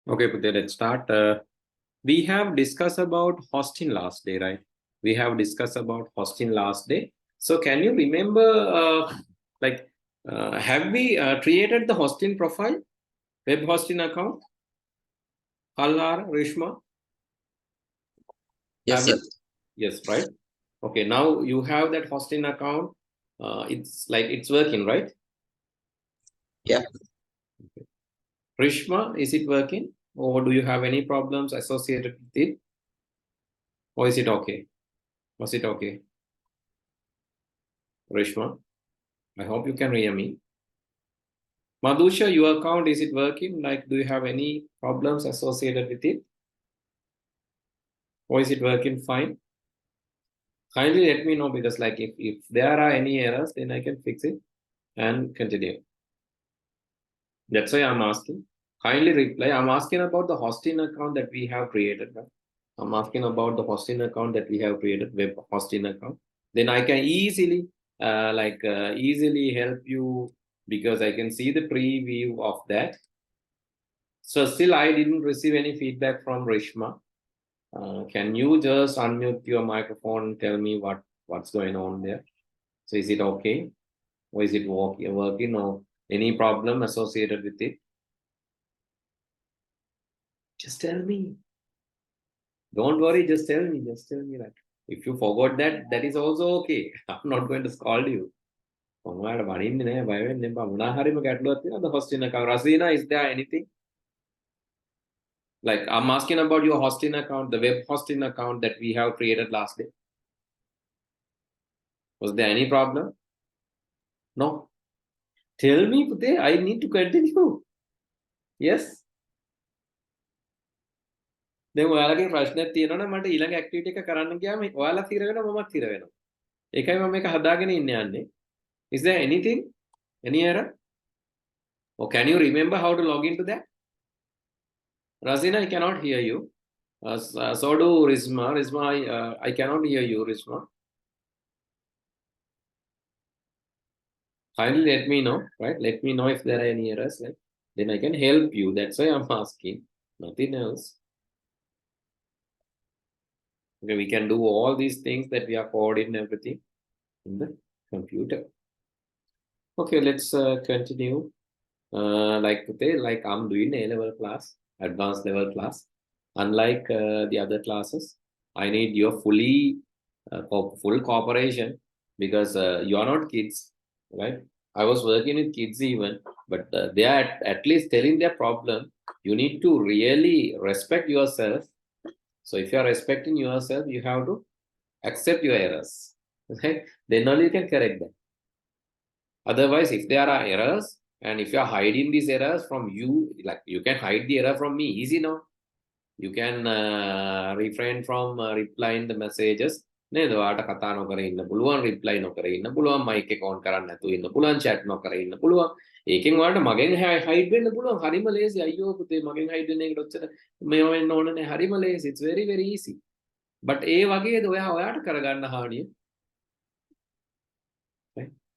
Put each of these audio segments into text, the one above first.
Okay, Putih, let's start. We have discussed about hosting last day, right? We have discussed about hosting last day. So can you remember, have we created the hosting profile, web hosting account? Hallar, Rishma? Yes, Have sir. you? Yes, right? Okay, now you have that hosting account. It's working, right? Yeah. Okay. Rishma, is it working? Or do you have any problems associated with it? Or is it okay? Was it okay? Rishma, I hope you can hear me. Madhusha, your account, is it working? Like, do you have any problems associated with it? Or is it working fine? Kindly let me know, because like if there are any errors, then I can fix it and continue. That's why I'm asking. Kindly reply. I'm asking about the hosting account that we have created. Right? I'm asking about the hosting account that we have created, web hosting account. Then I can easily easily help you, because I can see the preview of that. So still I didn't receive any feedback from Rishma. Can you just unmute your microphone and tell me what's going on there? So is it okay? Or is it working or any problem associated with it? Just tell me. Don't worry, just tell me. Just tell me that. If you forgot that, that is also okay. I'm not going to scold you. The hosting account. Rasina, is there anything? Like, I'm asking about your hosting account, the web hosting account that we have created last day. Was there any problem? No. Tell me, Pute, I need to continue. Yes. දැන් ඔයාලගේ ප්‍රශ්නයක් තියෙනවා නම් මට ඊළඟ activity එක කරන්න ගියාම ඔයාලා තිර වෙනවා මමත් තිර වෙනවා. ඒකයි මම මේක හදාගෙන ඉන්න යන්නේ. Is there anything? Any error? Or can you remember how to log into that? Razina, I cannot hear you. So do Rizma. Rizma, I cannot hear you, Rizma. Kindly let me know, right? Let me know if there are any errors. Right? Then I can help you. That's why I'm asking. Nothing else. Okay, we can do all these things that we are coordinating everything in the computer. Okay, let's continue. Like I'm doing A-level class, advanced level class. Unlike the other classes, I need your full cooperation, because you are not kids, right? I was working with kids even, but they are at least telling their problem. You need to really respect yourself. So if you are respecting yourself, you have to accept your errors, right? Then only you can correct them. Otherwise, if there are errors, and if you are hiding these errors from you, like you can hide the error from me easy now. You can refrain from replying the messages. නේද? ඔයාට කතා නොකර ඉන්න පුළුවන්, reply නොකර ඉන්න පුළුවන්, mic එක on කරන්න නැතුව ඉන්න පුළුවන්, chat නොකර ඉන්න පුළුවන්. ඒකෙන් ඔයාලට මගෙන් hide වෙන්න පුළුවන්. හරිම ලේසි. අයියෝ පුතේ මගෙන් hide වෙන්න එකට ඔච්චර මේව වෙන්න ඕන නැහැ. හරිම ලේසි. It's very very easy. But ඒ වගේද ඔයාට කරගන්න හානිය.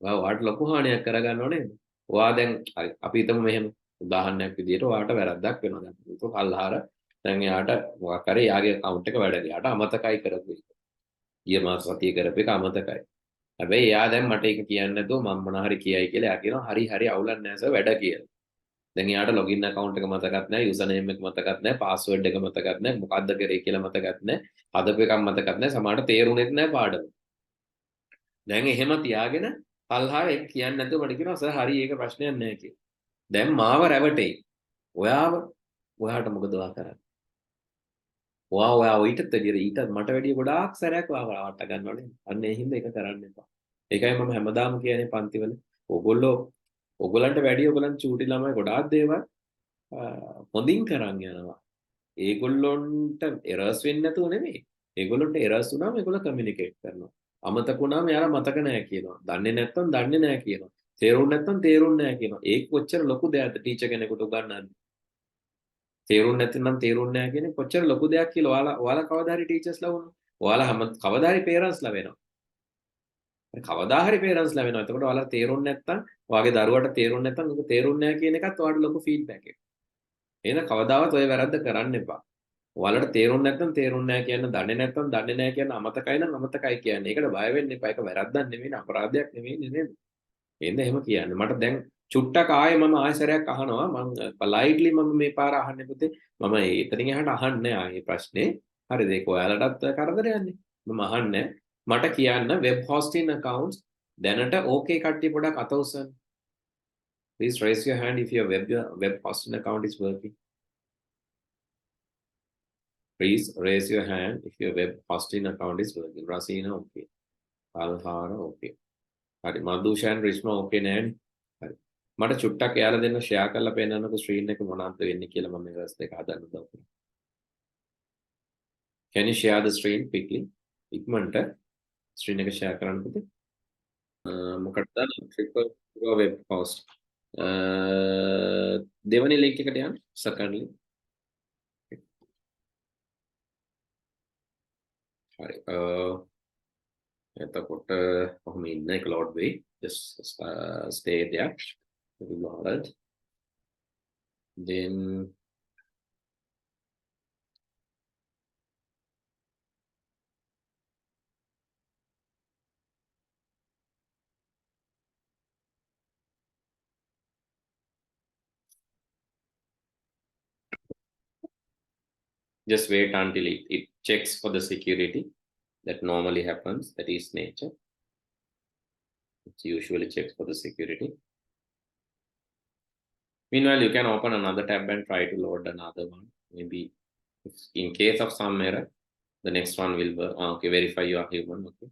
ඔයාට ලොකු හානියක් කරගන්නව නේද? ඔයා දැන් හරි අපි හිතමු මෙහෙම උදාහරණයක් විදිහට ඔයාට වැරද්දක් වෙනවා. දැන් ඒක කල්හාර දැන් එයාට මොකක් හරි යාගේ account එක වැඩ ගියාට අමතකයි කරපු එක. ගිය මාස සතිය කරපු එක අමතකයි. හැබැයි එයා දැන් මට ඒක කියන්නේ නැතුව මම මොන හරි කියයි කියලා එයා කියනවා හරි අවුලක් නැහැ සර් වැඩ කියලා. දැන් එයාට login account එක මතකත් නැහැ, user name එක මතකත් නැහැ, password එක මතකත් නැහැ, මොකද්ද කරේ කියලා මතකත් නැහැ, හදපු එකක් මතකත් නැහැ, සමහරට තේරුණෙත් නැහැ පාඩම. දැන් එහෙම තියාගෙන කල්හාර ඒක කියන්නේ නැතුව මට කියනවා සර් හරි ඒක ප්‍රශ්නයක් නැහැ කියලා. දැන් මාව රැවටෙයි. ඔයාට මොකද ඔයා කරන්නේ? ඔයා ඊටත් මට වැඩිය ගොඩාක් සැරයක් ඔයාව රවට්ට ගන්නවනේ. අන්න ඒ හින්දා ඒක කරන්න එපා. ඒකයි මම හැමදාම කියන්නේ පන්තිවල ඔයගොල්ලන්ට වැඩිය ඔයගොල්ලන් චූටි ළමයි ගොඩාක් දේවල් හොඳින් කරන් යනවා. ඒගොල්ලොන්ට එරර්ස් වෙන්නේ නැතුව නෙමෙයි. ඒගොල්ලන්ට එරර්ස් වුණාම ඒගොල්ලෝ කමියුනිකේට් කරනවා. අමතක වුණාම යාලා මතක නැහැ කියනවා. දන්නේ නැත්නම් දන්නේ නැහැ කියනවා. තේරුම් නැත්නම් තේරුන්නේ නැහැ කියනවා. ඒක කොච්චර ලොකු දෙයක්ද ටීචර් කෙනෙකුට උගන්වන්නේ. තේරුම් නැත්නම් තේරුන්නේ නැහැ කියන්නේ කොච්චර ලොකු දෙයක් කියලා ඔයාලා කවදා හරි ටීචර්ස්ලා වුණා. ඔයාලා කවදා හරි පේරන්ට්ස්ලා වෙනවා. කවදා හරි පේරන්ට්ස්ලා වෙනවා. එතකොට ඔයාලා තේරුම් නැත්නම් ඔයාගේ දරුවට තේරුම් නැත්නම් මේක තේරුන්නේ නැහැ කියන එකත් ඔයාලට ලොකු ෆීඩ්බැක් එකක්. එහෙනම් කවදාවත් ඔය වැරද්ද කරන්න එපා. ඔයාලට තේරුන්නේ නැත්නම් තේරුන්නේ නැහැ කියන්න, දන්නේ නැත්නම් දන්නේ නැහැ කියන්න, අමතකයි නම් අමතකයි කියන්න. ඒකට බය වෙන්න එපා. ඒක වැරද්දක් නෙමෙයි, අපරාධයක් නෙමෙයි නේද? එහෙනම් එහෙම කියන්න. මට දැන් චුට්ටක් ආයේ මම ආයෙසරයක් අහනවා. මම පොලයිට්ලි මම මේ පාර අහන්නේ පුතේ. මම එතනින් එහාට අහන්නේ ආයේ ප්‍රශ්නේ. හරිද? ඒක ඔයාලටත් කරදරයක්නේ. මම අහන්නේ. මට කියන්න web hosting accounts දැනට okay කට්ටිය පොඩක් අත උස්සන්න. Please raise your hand if your web hosting account is working. Please raise your hand if your web hosting account is working. Rasina okay. Alhara okay. හරි මදුෂයන් රිස්ම ඕකේ නෑනේ. හරි. මට චුට්ටක් එයාලා දෙන්න ෂෙයා කරලා පෙන්නන්නකෝ ස්ක්‍රීන් එක මොනවද වෙන්නේ කියලා මම මේ රස්ත එක හදන්න උදව් කරනවා. Can you share the screen quickly? ඉක්මනට ස්ක්‍රීන් එක ෂෙයා කරන්න පුතේ. මොකටද triple web host. දෙවනි link එකට යන්න second link. හරි. එතකොට කොහොම ඉන්න එක load වෙයි. Just stay there. It will load. Then just wait until it checks for the security. That normally happens. That is nature. It usually checks for the security. Meanwhile, you can open another tab and try to load another one. Maybe if in case of some error, the next one will work. Okay, verify you are human. Okay.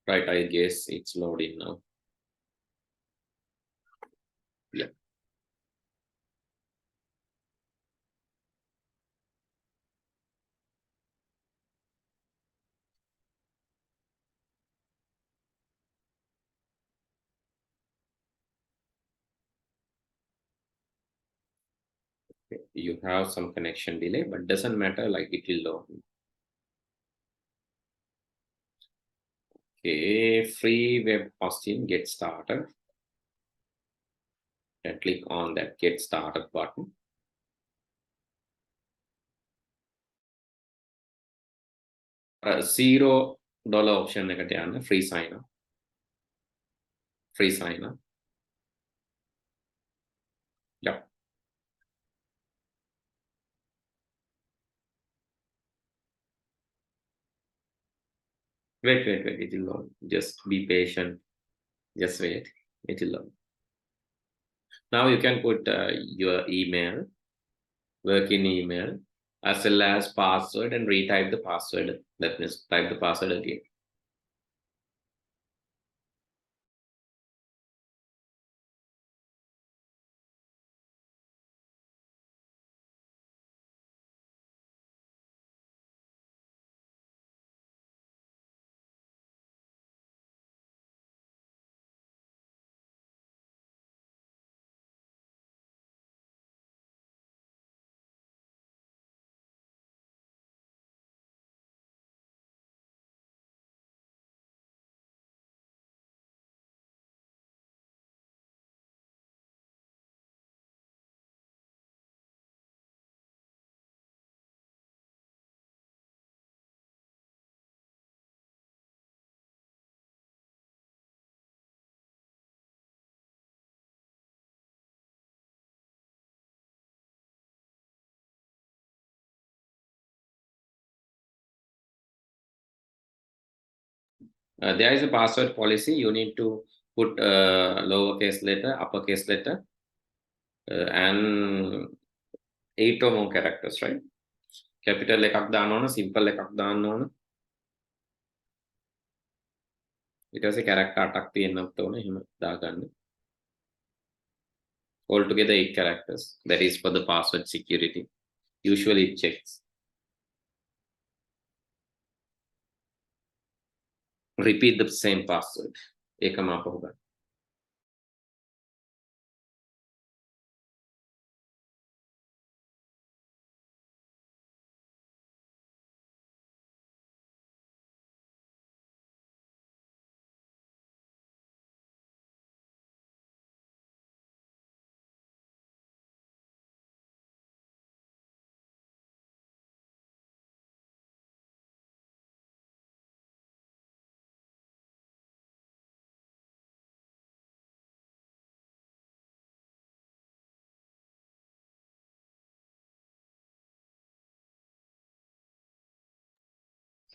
Right, I guess it's loading now. Yeah. Okay. You have some connection delay, but doesn't matter, like it will load. Okay, free web hosting, get started. And click on that get started button. $0 option එකට යන්න free sign up. Free sign up. Yeah. Wait, it will load. Just be patient. Just wait. It will load. Now you can put your email, working email, as well as password and retype the password. That means type the password again. There is a password policy. You need to put lowercase letter, uppercase letter, and 8 or more characters, right? Capital එකක් දාන්න ඕන, simple එකක් දාන්න ඕන. ඊට පස්සේ character 8ක් තියෙන්නත් ඕන. එහෙම දාගන්න. Altogether 8 characters. That is for the password security. Usually it checks. Repeat the same password. ඒකම අපහු ගන්න.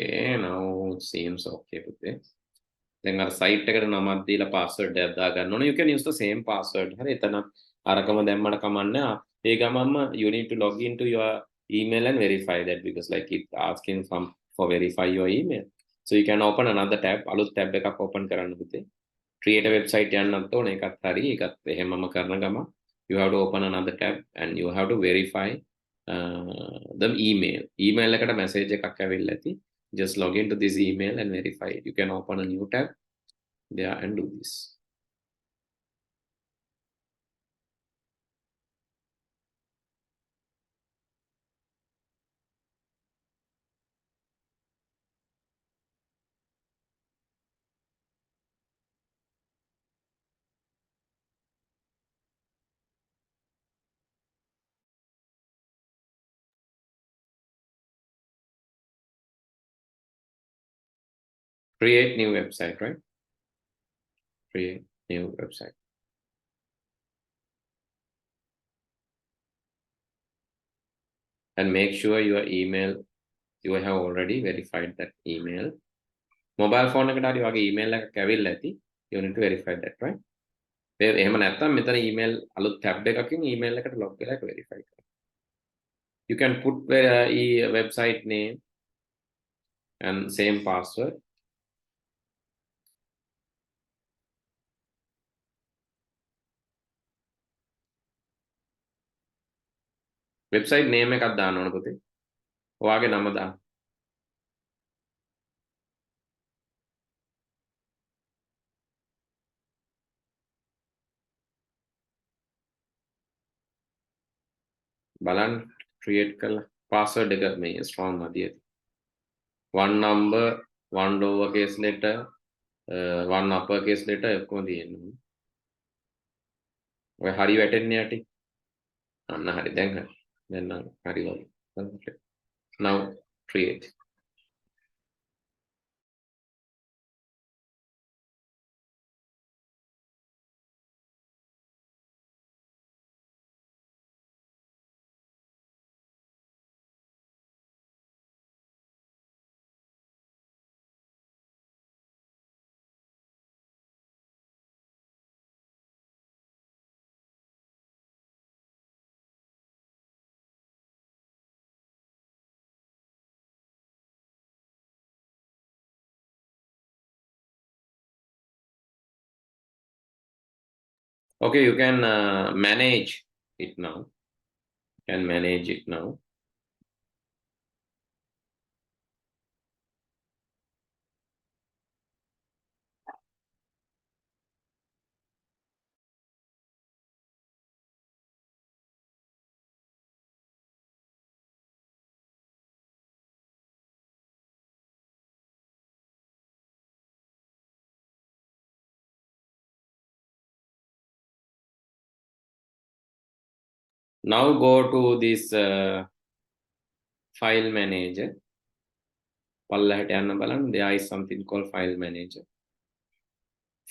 Okay, now it seems okay with this. Then our site එකට නමක් දීලා password එකක් දාගන්න ඕනේ. You can use the same password. හරි එතන අරකම දැම්මට කමන්නේ. ඒ ගමන්ම you need to log into your email and verify that because like it asking for verify your email. So you can open another tab. අලුත් tab එකක් open කරන්න පුතේ. Create a website යන්නත් ඕනේ. ඒකත් හරි. ඒකත් එහෙමම කරන ගමන් you have to open another tab and you have to verify the email. Email එකට message එකක් ඇවිල්ලා ඇති. Just log into this email and verify it. You can open a new tab there and do this. Create new website, right? Create new website. And make sure your email, you have already verified that email. Mobile phone එකට හරි වගේ email එකක් ඇවිල්ලා ඇති. You need to verify that, right? එහෙම නැත්නම් මෙතන email අලුත් tab එකකින් email එකට log වෙලා ඒක verify කරන්න. You can put website name and same password. Website name එකක් දාන්න ඕන පුතේ. ඔයාගේ නම දාන්න. බලන්න create කරලා password එක මේ strong මදියද. One number, one lowercase letter, one uppercase letter ඔක්කොම තියෙනවා. ඔය හරි වැටෙන්නේ යටි. අන්න හරි දැන් හරි. දැන් නම් හරි වගේ. Now create. Okay, you can manage it now. You can manage it now. Now go to this file manager. පල්ලහැට යන්න බලන්න. There is something called file manager.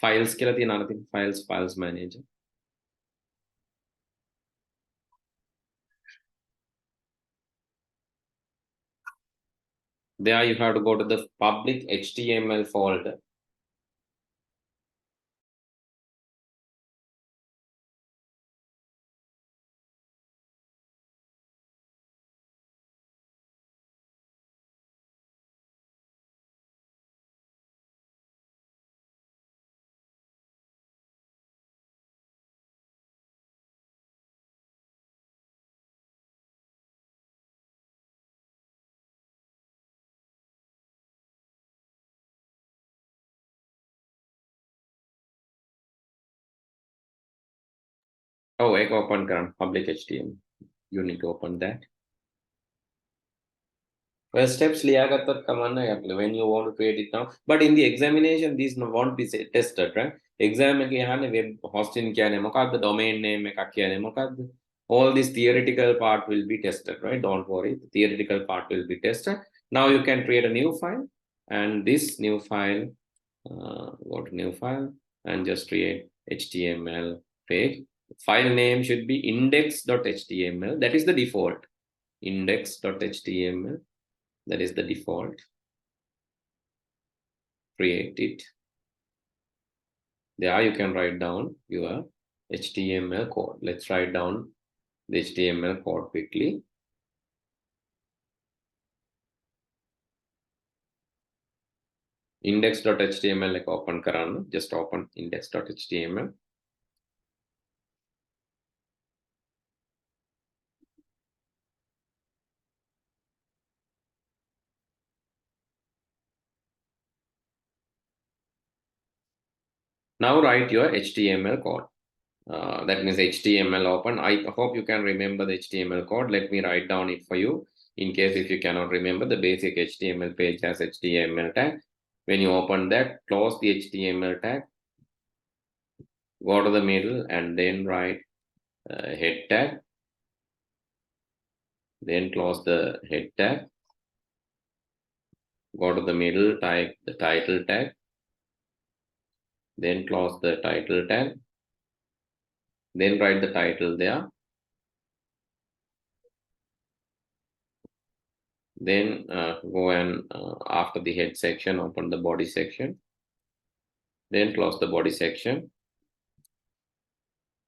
Files කියලා තියෙන අර තියෙන files manager. There you have to go to the public HTML folder. Oh, I open කරන්න public HTML. You need to open that. First steps ලියාගත්තත් කමන්න යක් when you want to create it now. But in the examination, these won't be tested, right? Exam එකේ අහන්නේ web hosting කියන්නේ මොකක්ද, domain name එකක් කියන්නේ මොකක්ද? All this theoretical part will be tested, right? Don't worry, the theoretical part will be tested. Now you can create a new file, and this new file, go to new file and just create HTML page. File name should be index.html. That is the default. Index.html. That is the default. create it. There you can write down your HTML code. Let's write down the HTML code quickly. Index.html like open karan, just open index.html. Now write your HTML code. That means HTML open. I hope you can remember the HTML code. Let me write down it for you. In case if you cannot remember, the basic HTML page has HTML tag. When you open that, close the HTML tag, go to the middle and then write head tag. Then close the head tag. Go to the middle, type the title tag. Then close the title tag. Then write the title there. Then go and after the head section, open the body section. Then close the body section.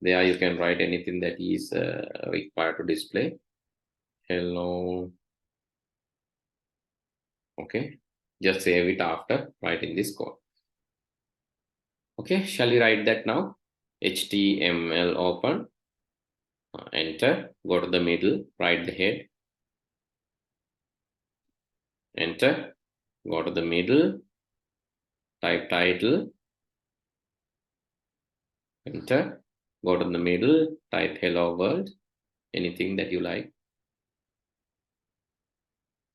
There you can write anything that is required to display. Hello. Okay. Just save it after writing this code. Okay. Shall we write that now? HTML open. Enter. Go to the middle. Write the head. Enter. Go to the middle. Type title. Enter. Go to the middle. Type hello world. Anything that you like.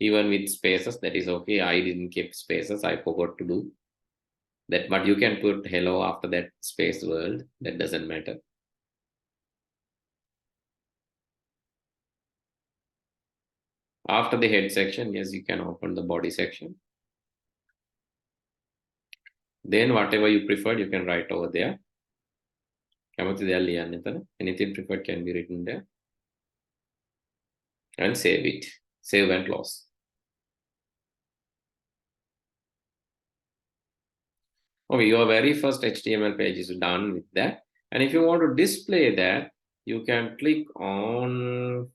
Even with spaces, that is okay. I didn't keep spaces. I forgot to do that, but you can put hello after that space world. That doesn't matter. After the head section, yes, you can open the body section. Then whatever you preferred, you can write over there. Anything preferred can be written there. And save it. Save and close. Okay, your very first HTML page is done with that. And if you want to display that, you can click on,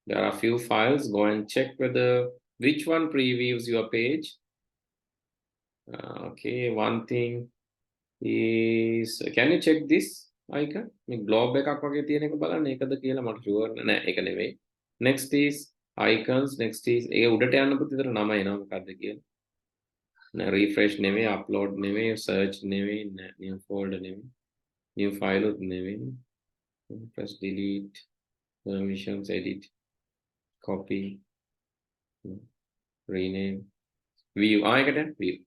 there are a few files, go and check whether which one previews your page. Okay, one thing is, can you check this icon? Globe එකක් වගේ තියෙන එක බලන්න ඒකද කියලා මට sure නෑ ඒක නෙවෙයි. Next is icons, next is ඒ උඩට යන්න පුතේ විතර නම එනවා මොකක්ද කියලා. නෑ refresh නෙවෙයි, upload නෙවෙයි, search නෙවෙයි, new folder නෙවෙයි, new file උත් නෙවෙයි. Press delete, permissions, edit, copy, rename, view. View.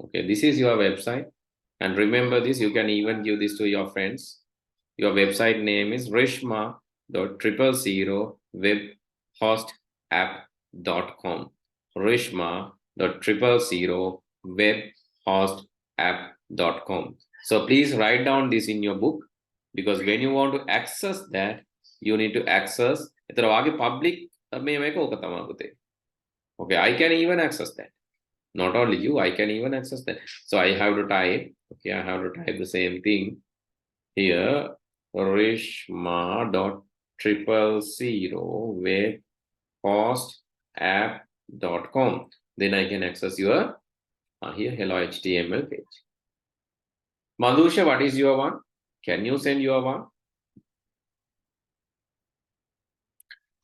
Okay, this is your website. And remember this, you can even give this to your friends. Your website name is rishma.000webhostapp.com. rishma.000webhostapp.com. So please write down this in your book, because when you want to access that, you need to access public. Okay, I can even access that. Not only you, I can even access that. So I have to type, okay, I have to type the same thing here, rishma.000webhostapp.com. Then I can access your here hello HTML page. Madhusha, what is your one? Can you send your one?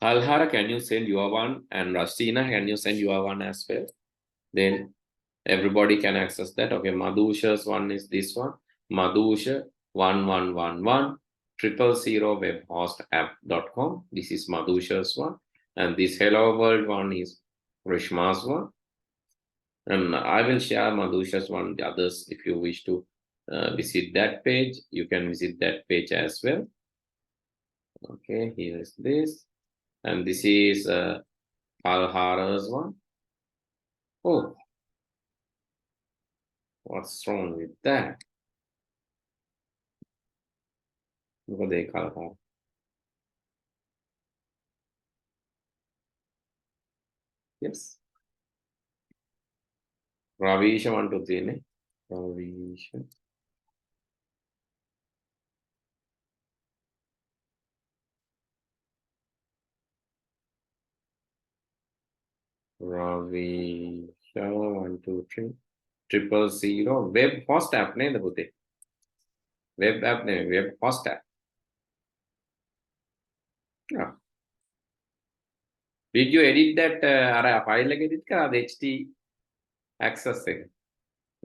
Alhara, can you send your one? And Rastina, can you send your one as well? Then everybody can access that. Okay, Madhusha's one is this one. Madhusha 111100webhostapp.com. This is Madhusha's one. And this hello world one is Rishma's one. And I will share Madhusha's one. The others, if you wish to visit that page, you can visit that page as well. Okay, here is this. And this is Alhara's one. Oh, what's wrong with that? Look at the Alhara. Yes. Ravisha 1 2 3 ne Ravisha Ravisha 1 2 3 000 web host app ne the puthe web app ne web host app. Yeah. Did you edit that file එක edit කරාද HT access එක?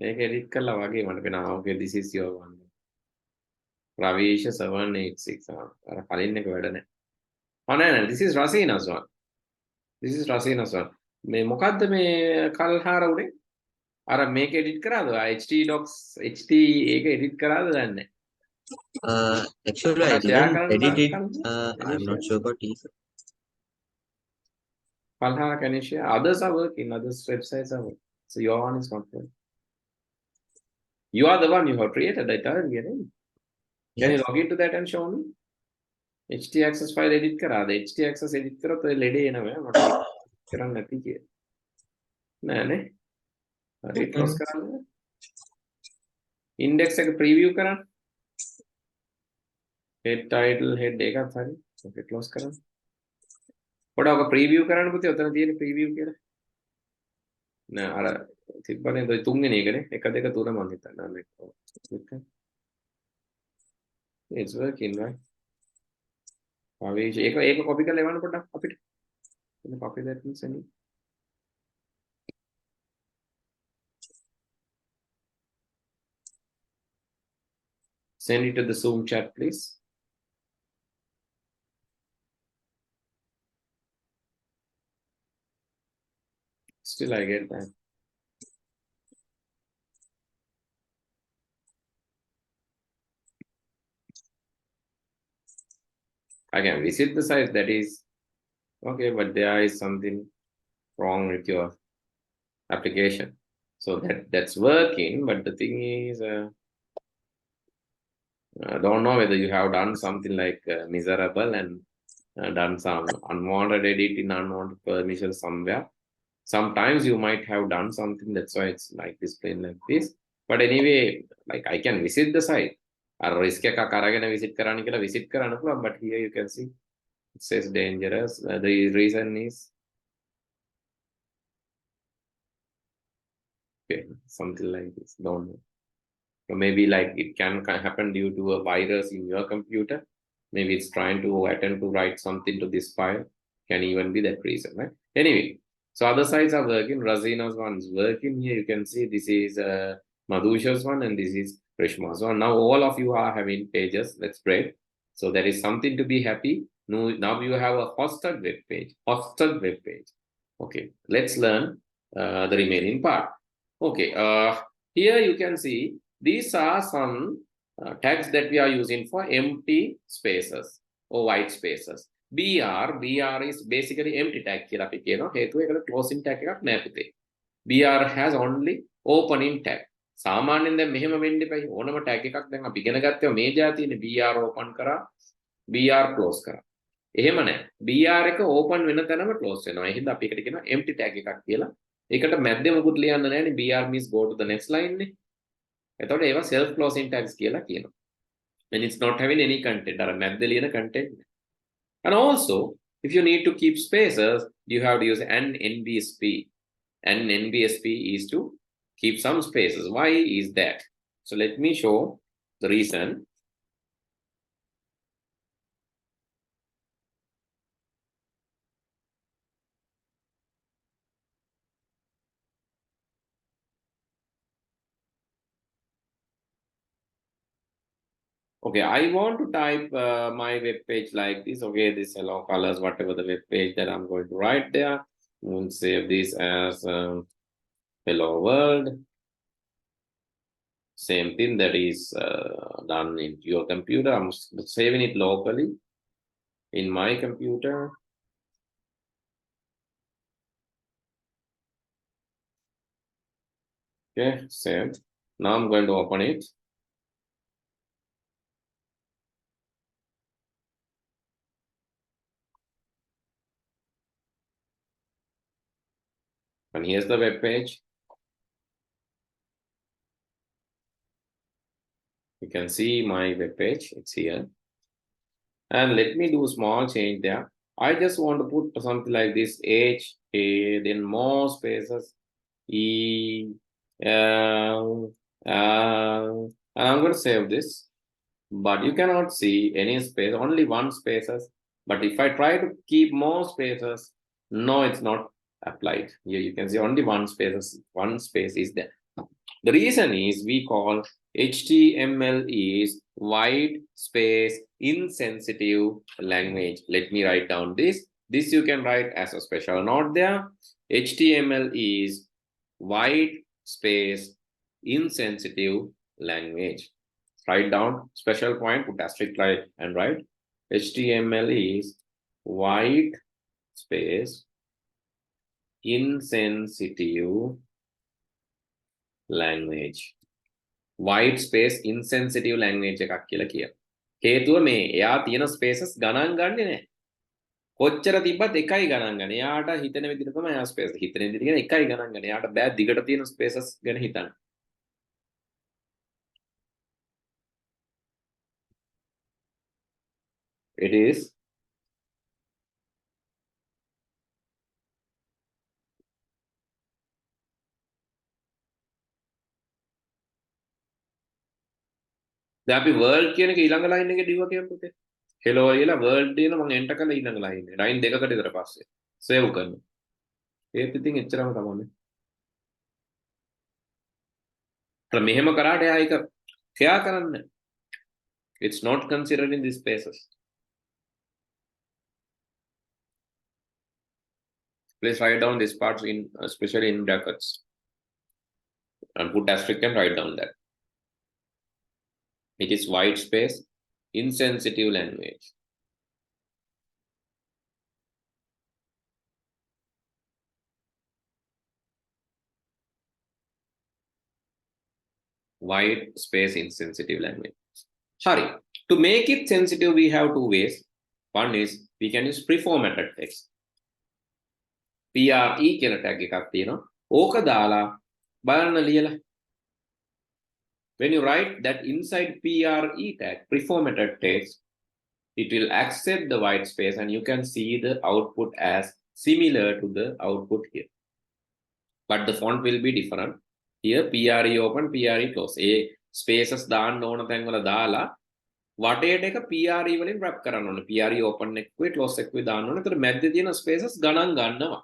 මේක edit කළා වගේ මට පේනවා. Okay, this is your one. Ravisha 786. අර කලින් එක වැඩ නැහැ. නෑ this is Rasina's one. This is Rasina's one. මේ මොකද්ද මේ කල්හාර උනේ? අර මේක edit කරාද? HT docs HT ඒක edit කරාද දන්නේ Actually, I didn't edit it. I'm not sure about it. Kalhara, can you share? Others are working, others websites are working. So your one is not working. You are the one you have created that earlier, right? Can you log into that and show me? HT access file edit කරාද? HT access edit කරොත් ඔය ලෙඩේ එනවා මට කරන්න නැති කිය. නෑනේ. හරි close කරන්න. Index එක preview කරන්න. Head title head එකත් හරි. Okay, close කරන්න. පොඩක් preview කරන්න පුතේ ඔතන තියෙන preview කියලා. නෑ අර තිබ්බනේ ඔය තුන්වෙනි එකනේ 1 2 3 මම හිතන්නේ. It's working, right? ඒක copy කරලා එවන්න පොඩ්ඩක් අපිට. එන්න copy that and send it. Send it to the Zoom chat, please. Still, I get that. I can visit the site, that is okay, but there is something wrong with your application. So that's working, but the thing is, I don't know whether you have done something like miserable and done some unwanted editing, unwanted permission somewhere. Sometimes you might have done something, that's why it's like displaying like this. But anyway, like I can visit the site. Risk එකක් අරගෙන visit කරන්න කියලා visit කරන්න පුළුවන්, but here you can see it says dangerous. The reason is okay, something like this, don't know. So maybe like it can happen due to a virus in your computer. Maybe it's trying to attempt to write something to this file. Can even be that reason, right? Anyway, so other sites are working. Razina's one is working. Here you can see this is Madhusha's one and this is Rishma's one. Now all of you are having pages. That's great. So there is something to be happy. Now you have a hosted web page. Hosted web page. Okay, let's learn the remaining part. Okay, here you can see these are some tags that we are using for empty spaces or white spaces. BR is basically empty tag කියලා අපි කියනවා. හේතුව ඒකට closing tag එකක් නැහැ පුතේ. BR has only opening tag. සාමාන්‍යයෙන් දැන් මෙහෙම වෙන්න එපයි. ඕනම tag එකක් දැන් අපි ඉගෙන ගත්තා මේ જાතියනේ BR open කරා BR close කරා. එහෙම නැහැ. BR එක open වෙන තැනම close වෙනවා. ඒ හින්දා අපි එකට කියනවා empty tag එකක් කියලා. ඒකට මැද්දේ මොකුත් ලියන්න නැහැනේ. BR means go to the next line නේ. එතකොට ඒවා self closing tags කියලා කියනවා. And it's not having any content. අර මැද්දේ ලියන content. And also, if you need to keep spaces, you have to use an NBSP. And NBSP is to keep some spaces. Why is that? So let me show the reason. Okay, I want to type my web page like this. Okay, this hello colors, whatever the web page that I'm going to write there. We'll save this as hello world. Same thing that is done in your computer. I'm saving it locally in my computer. Okay, saved. Now I'm going to open it. And here's the web page. You can see my web page, it's here. And let me do a small change there. I just want to put something like this, H, A, then more spaces, E, and I'm going to save this. But you cannot see any space, only one spaces. But if I try to keep more spaces, no, it's not applied. Here you can see only one space is there. The reason is we call HTML is white space insensitive language. Let me write down this. This you can write as a special note there. HTML is white space insensitive language. Write down special point, put asterisk light and write HTML is white space insensitive language. White space insensitive language එකක් කියලා කියන. හේතුව මේ එයා තියෙන spaces ගණන් ගන්නෙ නැහැ. කොච්චර තිබ්බත් එකයි ගණන් ගන්න. එයාට හිතෙන විදිහට තමයි එයා space හිතෙන විදිහට කියන එකයි ගණන් ගන්න. එයාට බෑ දිගට තියෙන spaces ගැන හිතන්න. It is දැන් අපි world කියන එක ඊළඟ line එකේ දිවුවා කියමු පුතේ. hello කියලා world දින මම enter කරලා ඊළඟ line එක. line දෙකකට විතර පස්සේ save කරනවා. ඒත් ඉතින් එච්චරම තමයි. මෙහෙම කරාට එයා ඒක care කරන්නේ. It's not considered in these spaces. Please write down this part in especially in brackets and put asterisk and write down that. It is white space insensitive language. White space insensitive language. Sorry, to make it sensitive we have two ways. One is we can use pre-formatted text. PRE කියලා tag එකක් තියෙනවා. ඕක දාලා බලන්න ලියලා. When you write that inside PRE tag, pre-formatted text, it will accept the white space and you can see the output as similar to the output here. But the font will be different. Here PRE open, PRE close. A spaces දාන්න ඕන තැන් වල දාලා වටේට එක PRE වලින් wrap කරන්න ඕනේ. PRE open එකකුයි close එකකුයි දාන්න ඕනේ. ඒතර මැද්දේ තියෙන spaces ගණන් ගන්නවා.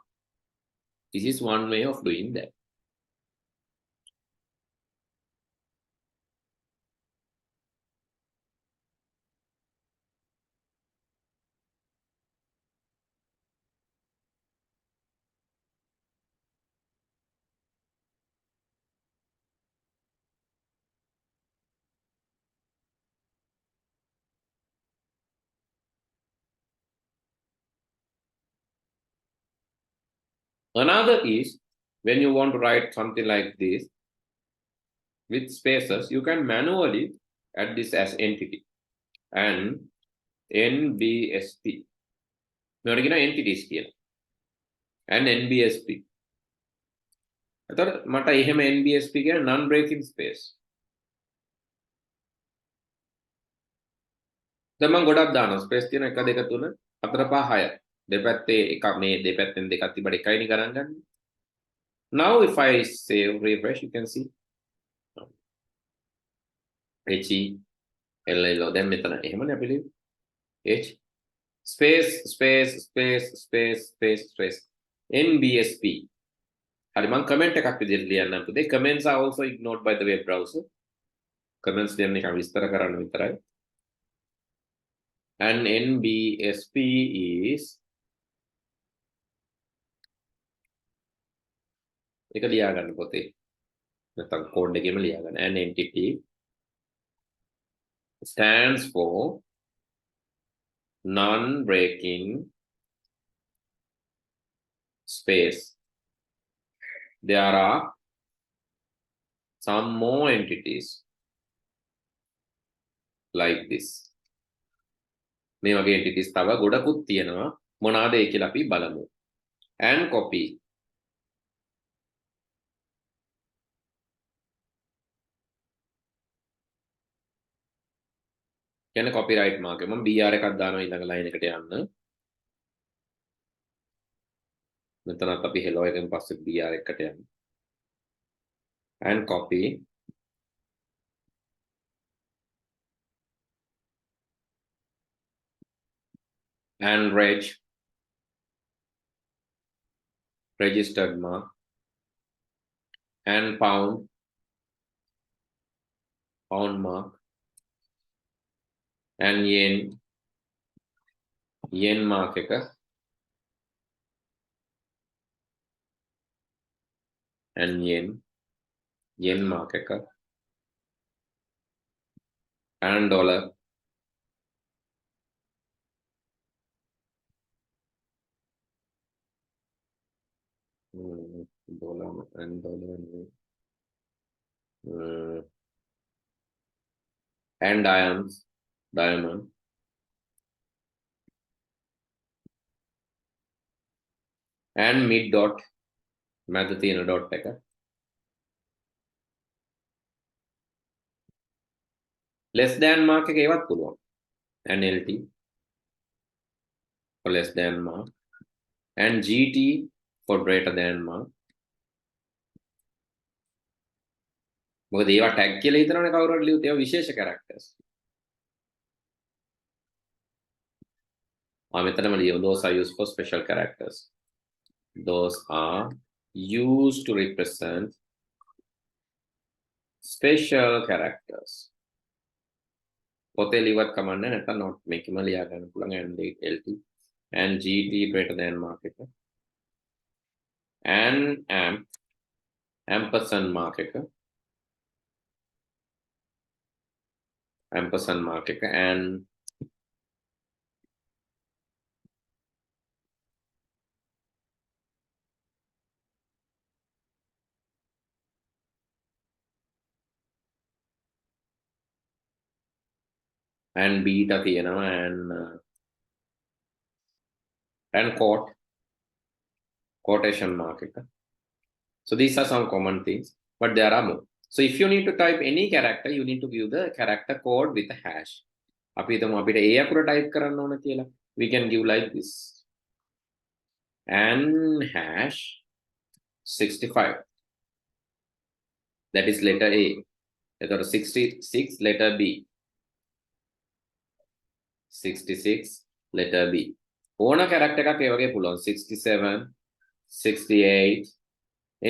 This is one way of doing that. Another is when you want to write something like this with spaces, you can manually add this as entity and NBSP. මේවට කියන entities කියලා. and NBSP. එතකොට මට එහෙම NBSP කියන non breaking space. දැන් මම ගොඩක් දානවා space තියෙන 1 2 3 4 5 6. දෙපැත්තේ එකක් මේ දෙපැත්තෙන් දෙකක් තිබ්බට එකයිනේ ගණන් ගන්න. Now if I save refresh you can see HELL දැන් මෙතන එහෙමනේ අපි ලියන්නේ. H space space space space space space NBSP. හරි මම comment එකක් විදිහට ලියන්නම් පුතේ. Comments are also ignored by the web browser. Comments දෙන්න එක විස්තර කරන්න විතරයි. And NBSP is එක ලියා ගන්න පොතේ. නැත්නම් කෝඩ් එකේම ලියා ගන්න. An entity stands for non-breaking space. There are some more entities like this. මේ වගේ entities තව ගොඩකුත් තියෙනවා. මොනවාද ඒ කියලා අපි බලමු. And copy. කියන්නේ copyright mark එක. මම BR එකක් දානවා ඊළඟ line එකට යන්න. මෙතනත් අපි hello එකෙන් පස්සේ BR එකට යන්න. And copy and registered mark and pound mark and yen mark එක and yen mark එක and dollar and diamond and mid dot මැද තියෙන dot එක less than mark එක ඒවත් පුළුවන් and LT for less than mark and GT for greater than mark මොකද ඒවා tag කියලා හිතනවනේ කවුරු හරි ලියුත් ඒවා විශේෂ characters මෙතනම ලියමු those are used for special characters those are used to represent special characters පොතේ ලියවත් කමන්නේ නැත්නම් not මේකම ලියා ගන්න පුළුවන් and LT and GT greater than mark එක and ampersand mark එක and beta තියෙනවා and quotation mark එක so these are some common things but there are more so if you need to type any character you need to give the character code with a hash අපි හිතමු අපිට A අකුර type කරන්න ඕන කියලා we can give like this and hash 65 that is letter A එතකොට 66 letter B 66 letter B ඕන character එකක් ඒ වගේ පුළුවන් 67 68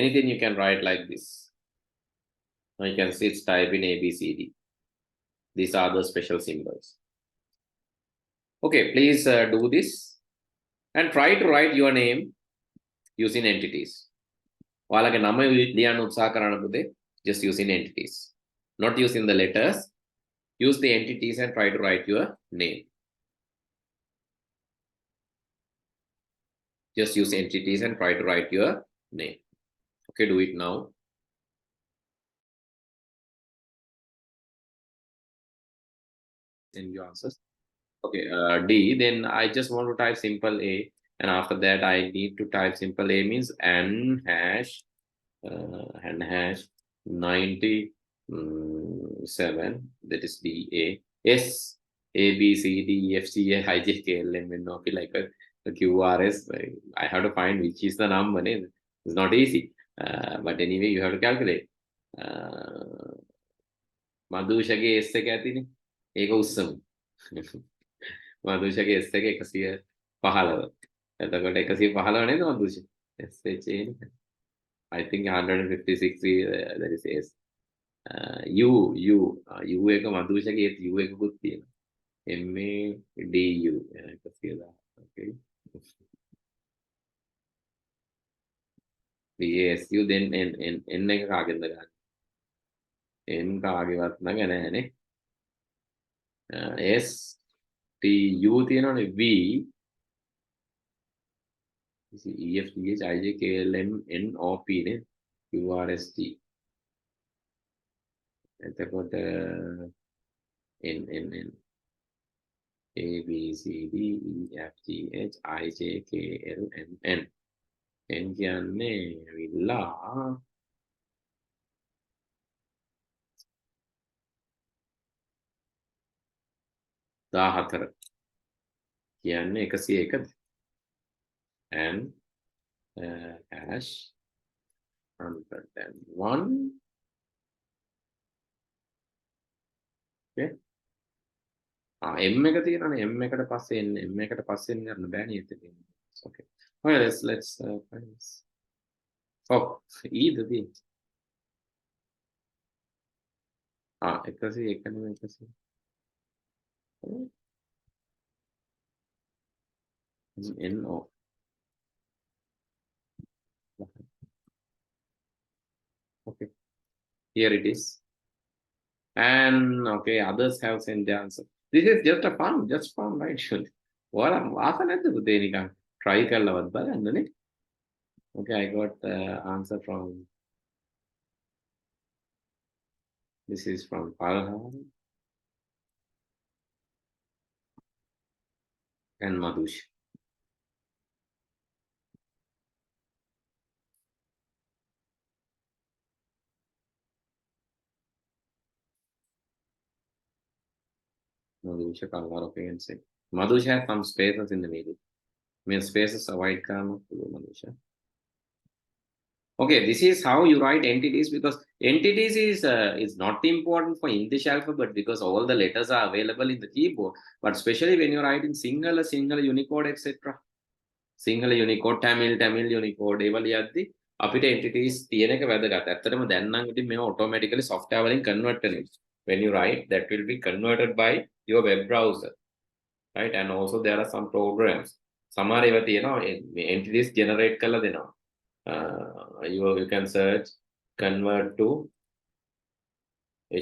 anything you can write like this now you can see it's type in ABCD these are the special symbols okay please do this and try to write your name using entities ඔයාලගේ නම ලියන්න උත්සාහ කරන්න පුතේ just using entities not using the letters use the entities and try to write your name just use entities and try to write your name okay do it now and your answers okay D then I just want to type simple A and after that I need to type simple A means n hash 97 that is DA S A B C D E F G H I J K L M N O P like a QRS I have to find which is the number it's not easy but anyway you have to calculate මදුෂගේ S එක ඇතිනේ ඒක උස්සමු මදුෂගේ S එක 115 එතකොට 115 නේද මදුෂ SH I think 156 that is S U එක මදුෂගේ U එකකුත් තියෙනවා MADU 110 okay DASU then N එක කාගෙන්ද ගන්න N කාගේවත් නැග නෑනේ S T U තියෙනවනේ V E F G H I J K L M N O P නේ Q R S T එතකොට N A B C D E F G H I J K L M N N කියන්නේ විල්ලා 14 කියන්නේ 101ද and hash 101 okay m එක තියෙනවානේ m එකට පස්සේ එන්නේ m එකට පස්සේ එන්න ගන්න බෑනේ ඒක okay well let's find this oh either be 101 නෙමෙයි 100 no okay here it is and okay others have sent the answer this is just a fun right ඔයාලා වාස නැද්ද පුතේ නිකන් try කරලවත් බලන්නනේ okay I got the answer from this is from Palhan and Madhush Madhusha Kalvar can say. Madhusha has some spaces in the middle. Means spaces avoid karma Madhusha. Okay, this is how you write entities because entities is not important for English alphabet because all the letters are available in the keyboard. But especially when you write in single Unicode, etc. Single Unicode, Tamil Unicode, එවලියද්දි අපිට entities තියෙන එක වැදගත්. ඇත්තටම දැන් නම් ඉතින් මේව automatically software වලින් convert කරනවා. When you write, that will be converted by your web browser, right? And also there are some programs. සමහර ඒවා තියෙනවා entities generate කරලා දෙනවා. You can search convert to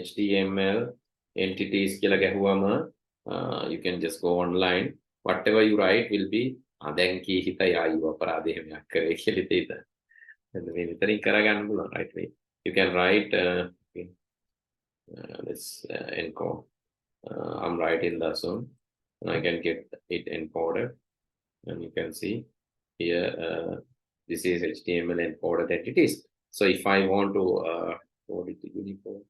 HTML entities කියලා ගැහුවම you can just go online. Whatever you write will be දැන් කී හිතයි ආයු අපරාධ එහෙමයක් කරේ කියලා හිතේ. මේ විතරින් කරගන්න පුළුවන්, right? You can write let's encode. I'm writing Dasun and I can get it encoded and you can see here this is HTML encoded entities. So if I want to code it to Unicode,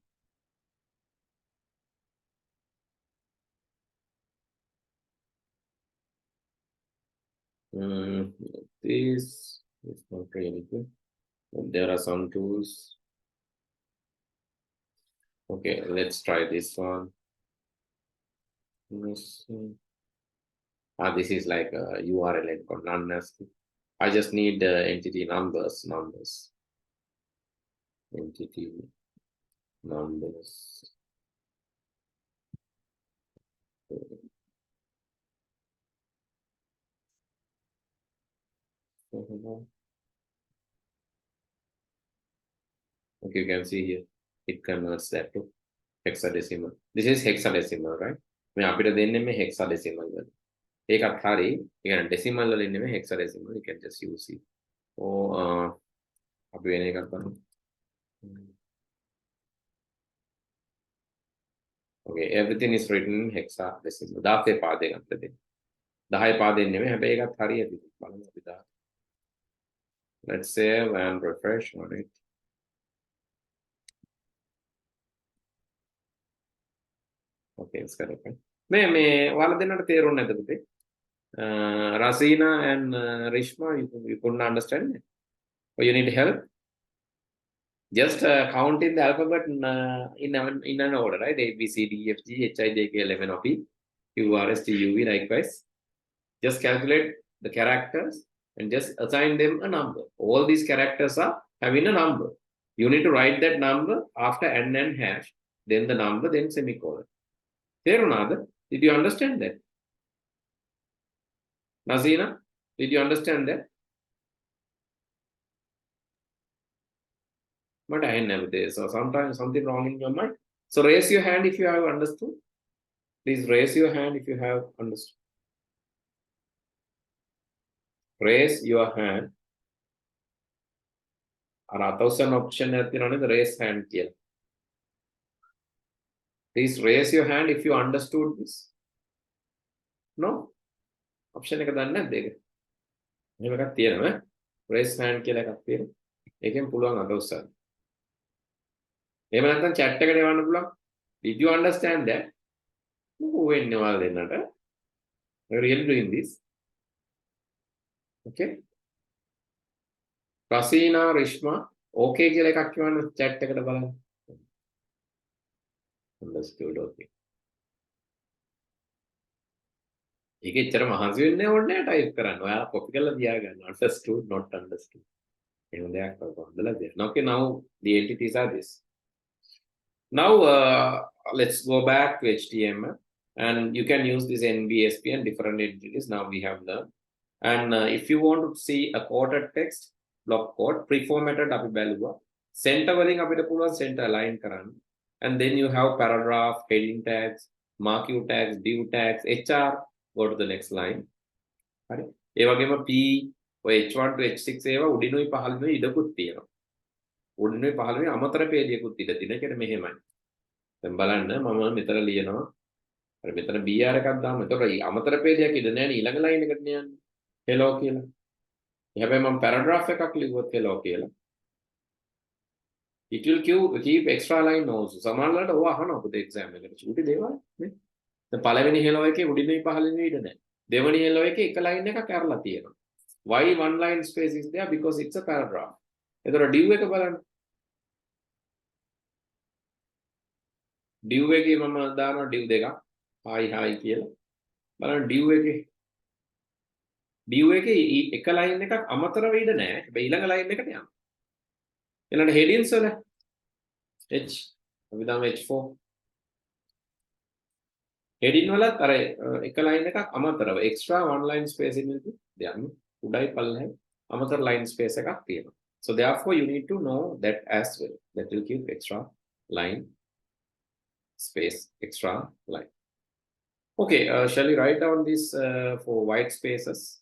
this is not really good. There are some tools. Okay, let's try this one. This is like a URL encode, non-nested. I just need the entity numbers. Entity numbers. Okay, you can see here it converts that to hexadecimal. This is hexadecimal, right? මේ අපිට දෙන්නේ මේ hexadecimal වල. ඒකත් හරි. ඒ කියන්නේ decimal වල ඉන්නේ මේ hexadecimal. You can just use it. අපි වෙන එකක් බලමු. Okay, everything is written in hexadecimal. 16 පාදේ ගන්න දෙන්න. 10 පාදේ නෙමෙයි. හැබැයි ඒකත් හරියට බලමු අපි 10. Let's save and refresh on it. Okay, it's correct. මේ ඔයාලා දෙන්නට තේරුන්නේ නැද්ද පුතේ? Rasina and Rishma, you couldn't understand it? Or you need help? Just count in the alphabet in an order, right? A, B, C, D, F, G, H, I, J, K, L, M, N, O, P, Q, R, S, T, U, V, likewise. Just calculate the characters and just assign them a number. All these characters are having a number. You need to write that number after and hash, then the number, then semicolon. Terunada, did you understand that? Nazina, did you understand that? But I never did. So sometimes something wrong in your mind. So raise your hand if you have understood. Please raise your hand if you have understood. Raise your hand. And 1000 option at the raise hand here. Please raise your hand if you understood this. No? Option එක දන්නේ නැද්ද ඒක? මෙහෙම එකක් තියෙනවා ඈ. Raise hand කියලා එකක් තියෙනවා. ඒකෙන් පුළුවන් අත උස්සන්න. එහෙම නැත්නම් chat එකට එවන්න පුළුවන්. Did you understand that? වෙන්නේ ඔයාලා දෙන්නට. We're really doing this. Okay. Rasina Rishma okay කියලා එකක් කියවන්න chat එකට බලන්න. Understood. Okay. ඒක එච්චර මහන්සි වෙන්න ඕනේ නැහැ ටයිප් කරන්න. ඔයාලා copy කරලා තියාගන්න. Understood, not understood. එහෙම දෙයක් හදලා දෙන්න. Okay, now the entities are this. Now let's go back to HTML and you can use this NBSP and different entities. Now we have learned. And if you want to see a quoted text, block quote, pre-formatted අපි බැලුවා. Center වලින් අපිට පුළුවන් center align කරන්න. And then you have paragraph, heading tags, marquee tags, div tags, HR. Go to the next line. හරි. ඒ වගේම P ඔය H1 to H6 ඒවා උඩිනුයි පහළිනුයි ඉඩකුත් තියෙනවා. උඩිනුයි පහළිනුයි අමතර පේජයකුත් ඉඩ තියෙන. ඒකට මෙහෙමයි. දැන් බලන්න මම මෙතන ලියනවා. හරි මෙතන BR එකක් දාමු. එතකොට අමතර පේජයක් ඉඩ නැහැ නේ ඊළඟ ලයින් එකට යන්නේ. hello කියලා. හැබැයි මම paragraph එකක් ලිව්වොත් hello කියලා. It will keep extra line also. සමහරවිට ඔය අහනවා පුතේ exam එකට. චූටි දේවල් නේ. දැන් පළවෙනි hello එකේ උඩිනුයි පහළිනුයි ඉඩ නැහැ. දෙවෙනි hello එකේ එක line එකක් ඇරලා තියෙනවා. Why one line space is there? Because it's a paragraph. එතකොට div එක බලන්න. div එකේ මම දානවා div දෙකක්. hi කියලා. බලන්න div එකේ එක line එකක් අමතරව ඉඩ නැහැ. හැබැයි ඊළඟ line එකට යනවා. ඊළඟ headings වල H අපි දාමු H4. heading වලත් අර එක line එකක් අමතරව extra one line space එකකින් යන්නේ. උඩයි පල්ලෙහායි අමතර line space එකක් තියෙනවා. So therefore you need to know that as well. That will give extra line space, extra line. Okay, shall we write down this for white spaces?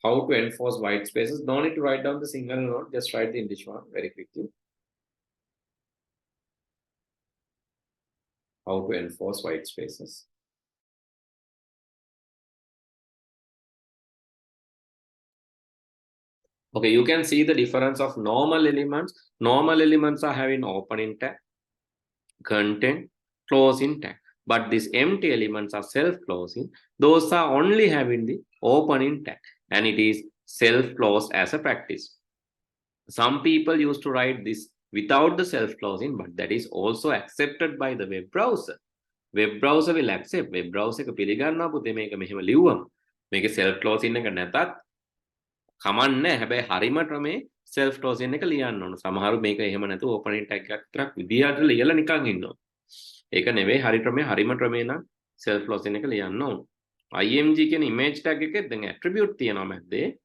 How to enforce white spaces? No need to write down the single note, just write the English one very quickly. How to enforce white spaces. Okay, you can see the difference of normal elements. Normal elements are having opening tag, content, closing tag. But these empty elements are self-closing. Those are only having the opening tag. And it is self-closed as a practice. Some people used to write this without the self-closing, but that is also accepted by the web browser. Web browser will accept. Web browser එක පිළිගන්නවා පුතේ මේක මෙහෙම ලිව්වම. මේකේ self-closing එක නැතත් කමන්නේ හැබැයි හරිම ක්‍රමේ self-closing එක ලියන්න ඕන. සමහරු මේක එහෙම නැතුව opening tag එකක් විතරක් විදියට ලියලා නිකන් ඉන්නවා. ඒක නෙවෙයි හරි ක්‍රමේ හරිම ක්‍රමේ නම් self-closing එක ලියන්න ඕන. IMG කියන image tag එකේ දැන් attribute තියෙනවා මැද්දේ.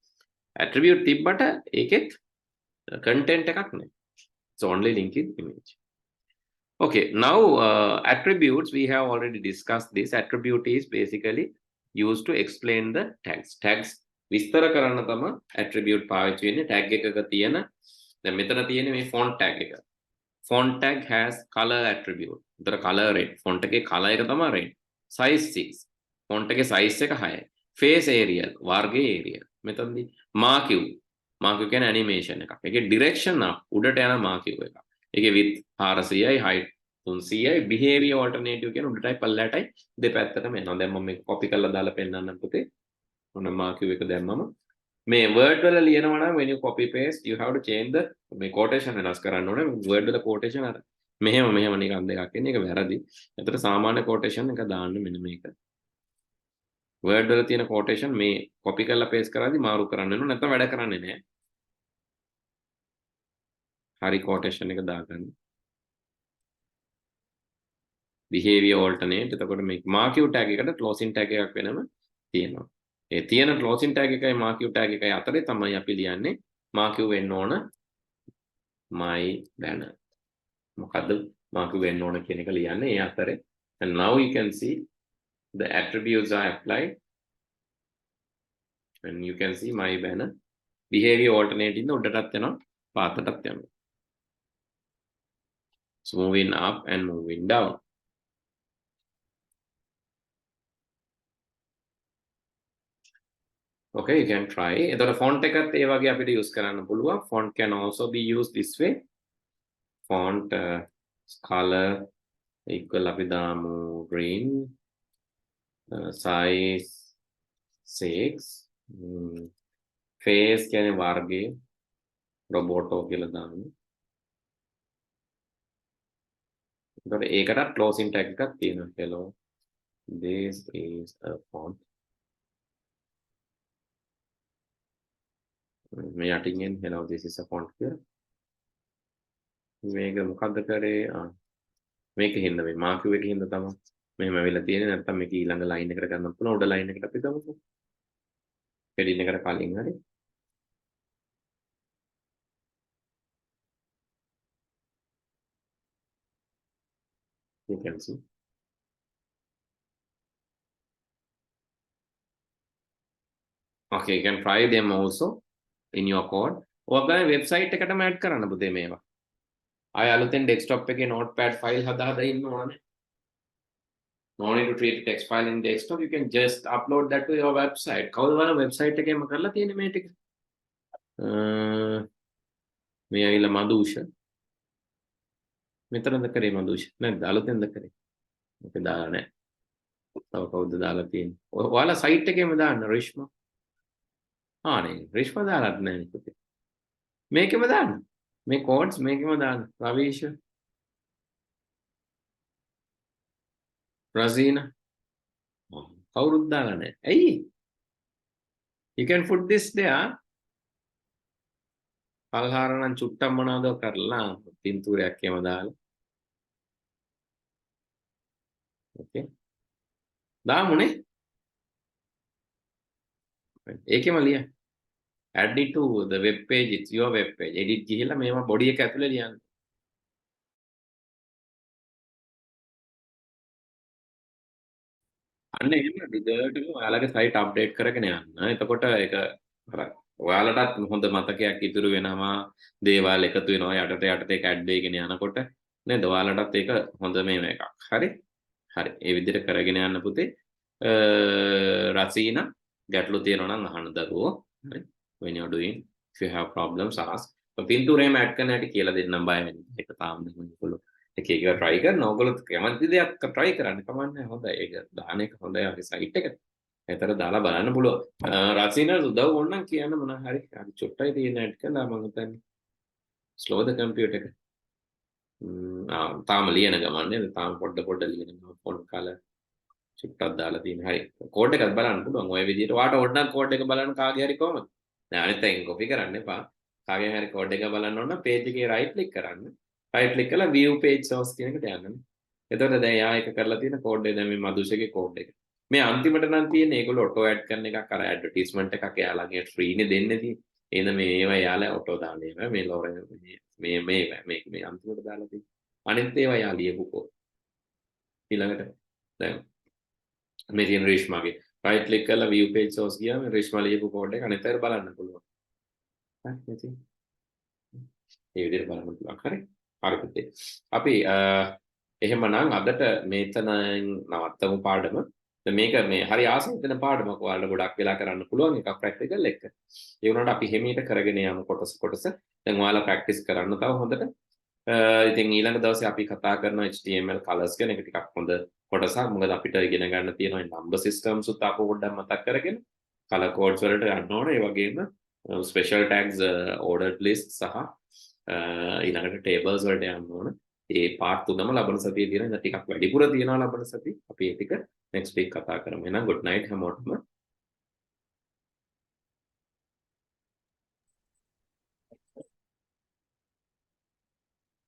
attribute තිබ්බට ඒකෙත් content එකක් නැහැ. It's only linked image. Okay, now attributes, we have already discussed this. Attribute is basically used to explain the tags. Tags විස්තර කරන්න තමයි attribute පාවිච්චි වෙන්නේ. tag එකක තියෙන දැන් මෙතන තියෙන මේ font tag එක. Font tag has color attribute. උතර color red. Font එකේ color එක තමයි red. Size 6. Font එකේ size එක 6යි. Face Arial, වර්ගයේ Arial. මෙතනදී marquee. Marquee කියන්නේ animation එකක්. ඒකේ direction up උඩට යන marquee එකක්. ඒකේ width 400යි height 300යි behavior alternative කියන උඩටයි පල්ලයටයි දෙපැත්තටම එනවා. දැන් මම මේක copy කරලා දාලා පෙන්නන්නම් පුතේ. ඔන්න marquee එක දැම්මම මේ word වල ලියනවා නම් when you copy paste you have to change the මේ quotation වෙනස් කරන්න ඕනේ. word වල quotation අර මෙහෙම නිකන් දෙකක් එන්නේ. ඒක වැරදි. ඒතර සාමාන්‍ය quotation එක දාන්න මෙන්න මේක. word වල තියෙන quotation මේ copy කරලා paste කරද්දි මාරු කරන්න වෙනවා. නැත්නම් වැඩ කරන්නේ නැහැ. හරි quotation එක දාගන්න. behavior alternate. එතකොට මේ marquee tag එකට closing tag එකක් වෙනම තියෙනවා. ඒ තියෙන closing tag එකයි marquee tag එකයි අතරේ තමයි අපි ලියන්නේ marquee වෙන්න ඕන my banner. මොකද්ද marquee වෙන්න ඕන කියන එක ලියන්නේ ඒ අතරේ. And now you can see the attributes are applied. And you can see my banner. Behavior alternate ඉන්න උඩටත් යනවා පාතටත් යනවා. So moving up and moving down. Okay, you can try. එතකොට font එකත් ඒ වගේ අපිට use කරන්න පුළුවන්. Font can also be used this way. Font color equal අපි දාමු green size 6 face කියන්නේ වර්ගය roboto කියලා දාමු. එතකොට ඒකටත් closing tag එකක් තියෙනවා. hello this is a font. මේ යටින් එන්නේ hello this is a font කියලා. මේක මොකද්ද කරේ? මේක හින්දා මේ මාකියු එකේ හින්දා තමයි මෙහෙම වෙලා තියෙන්නේ. නැත්නම් මේක ඊළඟ ලයින් එකට ගන්නත් පුළුවන්. උඩ ලයින් එකට අපි ගමුකෝ. heading එකට කලින් හරි. You can see. Okay, you can try them also in your code. ඔයගොල්ලෝ වෙබ්සයිට් එකටම ඇඩ් කරන්න පුතේ මේවා. ආය අලුතෙන් ඩෙස්ක්ටොප් එකේ notepad file හදා ඉන්න ඕනේ. No need to treat text file in desktop. You can just upload that to your website. කවුද බලන්න වෙබ්සයිට් එකේම කරලා තියෙන්නේ මේ ටික. මේ ඇවිල්ලා මදුෂ. මෙතනද කරේ මදුෂ. නැද්ද අලුතෙන්ද කරේ? මේක දාලා නැහැ. තව කවුද දාලා තියෙන්නේ? ඔයාලා සයිට් එකේම දාන්න රිෂ්මා. නේ රිෂ්මා දාලාත් නැහැ පුතේ. මේකෙම දාන්න. මේ කෝඩ්ස් මේකෙම දාන්න. රවීෂ Razina. කවුරුත් දාලා නැහැ. ඇයි? You can put this there. පල්හාරනම් චුට්ටක් මොනවද කරලා පින්තූරයක් එහෙම දාලා. Okay. දාමුනේ. ඒකෙම ලියන්න. Add it to the web page. It's your web page. Edit ගිහිල්ලා මේවා body එක ඇතුලේ ලියන්න. අන්න එහෙම ඩිටර්ට් ඔයාලගේ සයිට් අප්ඩේට් කරගෙන යන්න. එතකොට ඒක අර ඔයාලටත් හොඳ මතකයක් ඉතුරු වෙනවා. දේවල් එකතු වෙනවා යටට ඒක ඇඩ් වෙගෙන යනකොට නේද? ඔයාලටත් ඒක හොඳ මේව එකක්. හරි? හරි. ඒ විදිහට කරගෙන යන්න පුතේ. රසීනා ගැටලු තියෙනවා නම් අහන්න දරුවෝ. හරි? When you're doing if you have problems ask. පින්තූරේම ඇඩ් කරන්න හැටි කියලා දෙන්නම් බය වෙන්න. ඒක තාම නෙමෙයි. එක එක try කරන ඕගොල්ලෝ කැමති දෙයක් try කරන්න කමන්නේ හොඳයි ඒක දාන එක හොඳයි අපේ සයිට් එකට. ඒතර දාලා බලන්න පුළුවන්. රසිනා උදව් ඕනනම් කියන්න මොනවා හරි චොට්ටයි තියෙන ඇඩ් කළා මම හිතන්නේ. slow the computer එක. තාම ලියන ගමන් නේද? තාම පොඩ ලියන ගමන් ෆොන්ට් කලර් චුට්ටක් දාලා තියෙන. හරි. කෝඩ් එකත් බලන්න පුළුවන්. ඔය විදිහට ඔයාට ඕනනම් කෝඩ් එක බලන්න කාගේ හරි කොහමද? දැන් අනිත් එකෙන් කොපි කරන්න එපා. කාගෙන් හරි කෝඩ් එක බලන්න ඕන නම් page එකේ right click කරන්න. right click කරලා view page source කියන එකට යන්න. එතකොට දැන් යා එක කරලා තියෙන කෝඩ් එක දැන් මේ මදුෂගේ කෝඩ් එක. මේ අන්තිමට නම් තියෙන්නේ ඒගොල්ලෝ ඔටෝ ඇඩ් කරන එකක් අර ඇඩ්වර්ටයිස්මන්ට් එකක් එයාලගේ ෆ්‍රී නේ දෙන්නේ තියෙන්නේ. එහෙනම් මේවා එයාලා ඔටෝ දාන්නේ නැහැ. මේ ලෝරෙන් මේ අන්තිමට දාලා තියෙන්නේ. අනිත් ඒවා යා ලියපු කෝඩ්. ඊළඟට දැන් මේ තියෙන රිෂ්මාගේ right click කරලා view page source ගියාම රිෂ්මා ලියපු කෝඩ් එක අනිත් අයට බලන්න පුළුවන්. හරි ඉතින් ඒ විදිහට බලන්න පුළුවන්. හරි. හරි පුතේ. අපි එහෙමනම් අදට මෙතන නවත්තමු පාඩම. මේක මේ හරි ආසන්න දෙන පාඩමක් ඔයාලට ගොඩක් වෙලා කරන්න පුළුවන් එකක් ප්‍රැක්ටිකල් එක. ඒ වුණාට අපි හිමීට කරගෙන යමු කොටස. දැන් ඔයාලා ප්‍රැක්ටිස් කරන්න තව හොඳට. ඉතින් ඊළඟ දවසේ අපි කතා කරන HTML colors ගැන එක ටිකක් හොඳ කොටසක්. මොකද අපිට ඉගෙන ගන්න තියෙනවා number systems උත් අපෝ පොඩ්ඩක් මතක් කරගෙන color codes වලට යන්න ඕනේ. ඒ වගේම special tags ordered list සහ ඊළඟට tables වලට යන්න ඕනේ. ඒ part තුනම ලබන සතියේ තියෙන ටිකක් වැඩිපුර තියෙනවා ලබන සතියේ. අපි ඒ ටික next week කතා කරමු. එහෙනම් good night හැමෝටම.